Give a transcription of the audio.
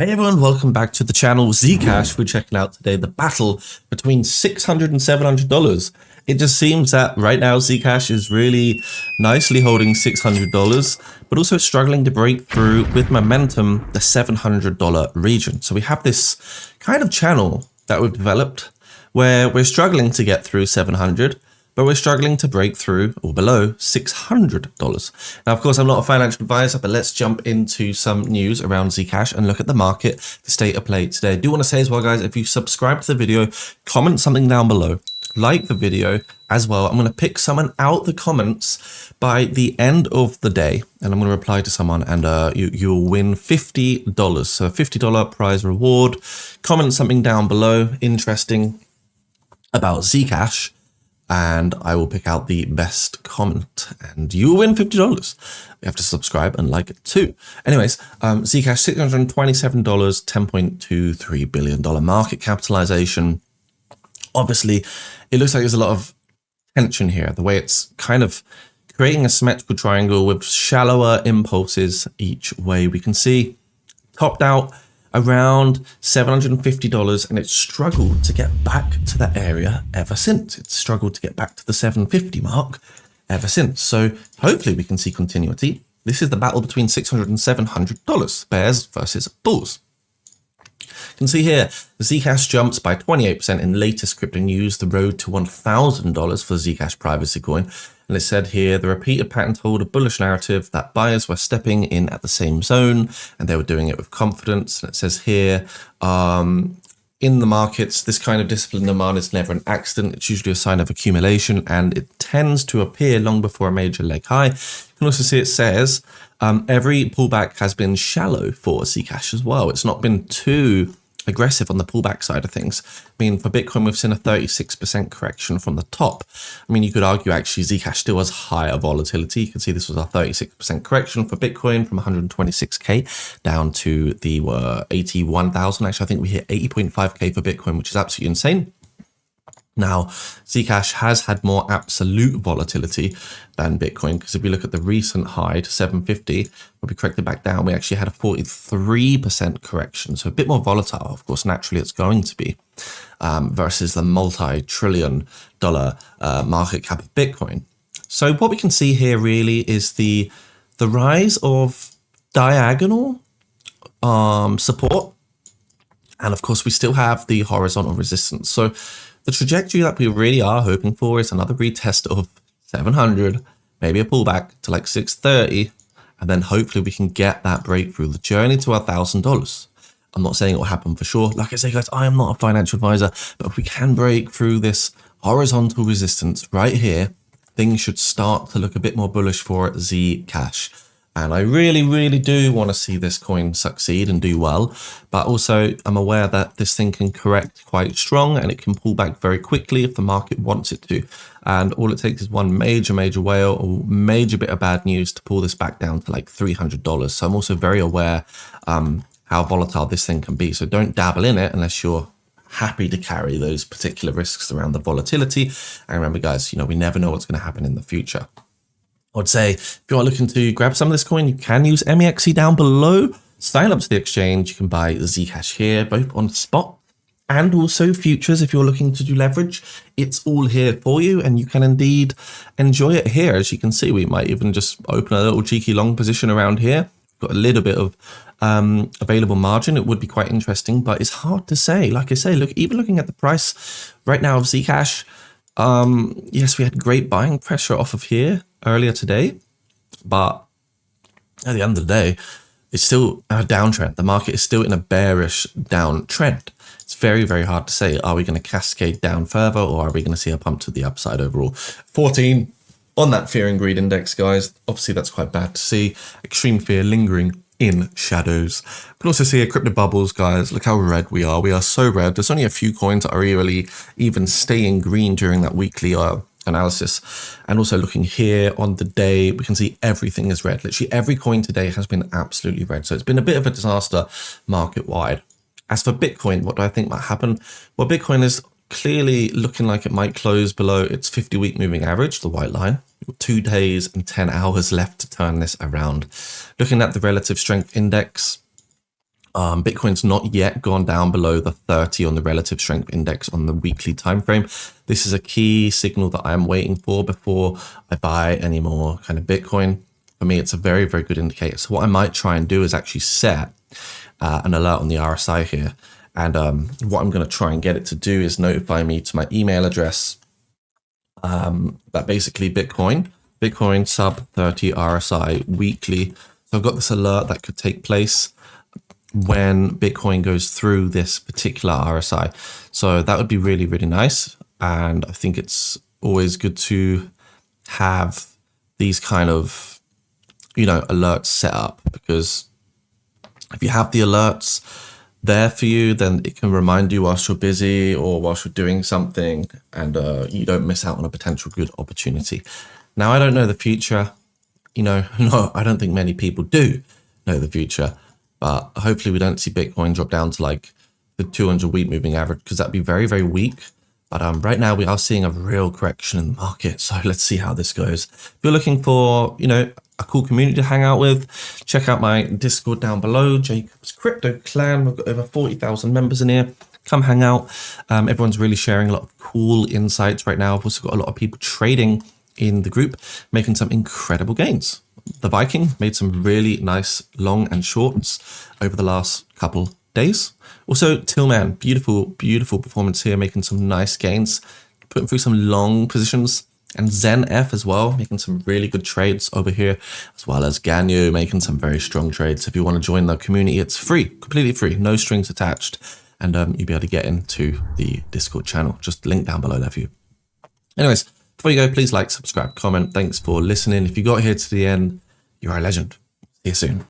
Hey everyone, welcome back to the channel ZCASH. We're checking out today the battle between $600 and $700. It just seems that right now ZCASH is really nicely holding $600, but also struggling to break through with momentum the $700 region. So we have this kind of channel that we've developed where we're struggling to get through 700, but we're struggling to break through or below $600. Now, of course, I'm not a financial advisor, but let's jump into some news around ZCASH and look at the market, the state of play today. I do want to say as well, guys, if you subscribe to the video, comment something down below, like the video as well. I'm going to pick someone out the comments by the end of the day, and I'm going to reply to someone, and you'll win $50. So a $50 prize reward. Comment something down below interesting about ZCASH, and I will pick out the best comment and you will win $50. You have to subscribe and like it too. Anyways, ZCASH $627, $10.23 billion market capitalization. Obviously, it looks like there's a lot of tension here. The way it's kind of creating a symmetrical triangle with shallower impulses each way. We can see topped out around $750, and it's struggled to get back to that area ever since. It's struggled to get back to the 750 mark ever since. So hopefully we can see continuity. This is the battle between $600 and $700, bears versus bulls. You can see here, the ZCASH jumps by 28% in latest crypto news, the road to $1,000 for ZCASH privacy coin. And it said here, the repeated pattern told a bullish narrative that buyers were stepping in at the same zone and they were doing it with confidence. And it says here, in the markets, this kind of disciplined demand is never an accident. It's usually a sign of accumulation, and it tends to appear long before a major leg high. You can also see it says every pullback has been shallow for ZCASH as well. It's not been too aggressive on the pullback side of things. I mean, for Bitcoin, we've seen a 36% correction from the top. I mean, you could argue actually ZCASH still has higher volatility. You can see this was a 36% correction for Bitcoin from 126K down to the 81,000. Actually, I think we hit 80.5K for Bitcoin, which is absolutely insane. Now, ZCASH has had more absolute volatility than Bitcoin, because if we look at the recent high to 750, where we corrected back down, we actually had a 43% correction. So a bit more volatile, of course, naturally it's going to be, versus the multi-trillion dollar market cap of Bitcoin. So what we can see here really is the rise of diagonal support. And of course, we still have the horizontal resistance. So the trajectory that we really are hoping for is another retest of 700, maybe a pullback to like 630, and then hopefully we can get that breakthrough, the journey to $1,000. I'm not saying it will happen for sure. Like I say, guys, I am not a financial advisor, but if we can break through this horizontal resistance right here, things should start to look a bit more bullish for ZCASH. And I really, really do want to see this coin succeed and do well. But also, I'm aware that this thing can correct quite strong and it can pull back very quickly if the market wants it to. And all it takes is one major whale or major bit of bad news to pull this back down to like $300. So I'm also very aware how volatile this thing can be. So don't dabble in it unless you're happy to carry those particular risks around the volatility. And remember, guys, we never know what's going to happen in the future. I would say if you are looking to grab some of this coin, you can use MEXC down below. Sign up to the exchange. You can buy the ZCASH here, both on spot and also futures. If you're looking to do leverage, it's all here for you, and you can indeed enjoy it here. As you can see, we might even just open a little cheeky long position around here. Got a little bit of available margin. It would be quite interesting, but it's hard to say. Like I say, look, even looking at the price right now of ZCASH, yes, we had great buying pressure off of here earlier today, but at the end of the day, it's still a downtrend. The market is still in a bearish downtrend. It's very, very hard to say. Are we going to cascade down further, or are we going to see a pump to the upside overall? 14 on that fear and greed index, guys. Obviously, that's quite bad to see. Extreme fear lingering in shadows. We can also see a crypto bubbles, guys. Look how red we are. We are so red. There's only a few coins that are really even staying green during that weekly analysis. And also looking here on the day, we can see everything is red. Literally every coin today has been absolutely red. So it's been a bit of a disaster market wide. As for Bitcoin, what do I think might happen? Well, Bitcoin is clearly looking like it might close below its 50-week moving average, the white line. 2 days and 10 hours left to turn this around. Looking at the relative strength index, Bitcoin's not yet gone down below the 30 on the relative strength index on the weekly time frame. This is a key signal that I'm waiting for before I buy any more kind of Bitcoin. For me, it's a very, very good indicator. So what I might try and do is actually set an alert on the RSI here. And what I'm going to try and get it to do is notify me to my email address that basically Bitcoin sub 30 RSI weekly. So I've got this alert that could take place when Bitcoin goes through this particular RSI. So that would be really, really nice. And I think it's always good to have these kind of, alerts set up, because if you have the alerts there for you, then it can remind you whilst you're busy or whilst you're doing something, and you don't miss out on a potential good opportunity. Now, I don't know the future. No, I don't think many people do know the future, but hopefully we don't see Bitcoin drop down to like the 200-week moving average, because that'd be very, very weak. But right now we are seeing a real correction in the market. So let's see how this goes. If you're looking for, a cool community to hang out with, check out my Discord down below, Jacob's Crypto Clan. We've got over 40,000 members in here. Come hang out. Everyone's really sharing a lot of cool insights right now. I've also got a lot of people trading in the group, making some incredible gains. The Viking made some really nice long and shorts over the last couple days. Also, Tillman, beautiful, beautiful performance here, making some nice gains, putting through some long positions. And Zen F as well, making some really good trades over here, as well as Ganyu making some very strong trades. If you want to join the community, it's free, completely free, no strings attached. And you'll be able to get into the Discord channel. Just link down below there for you. Anyways, before you go, please like, subscribe, comment. Thanks for listening. If you got here to the end, you're a legend. See you soon.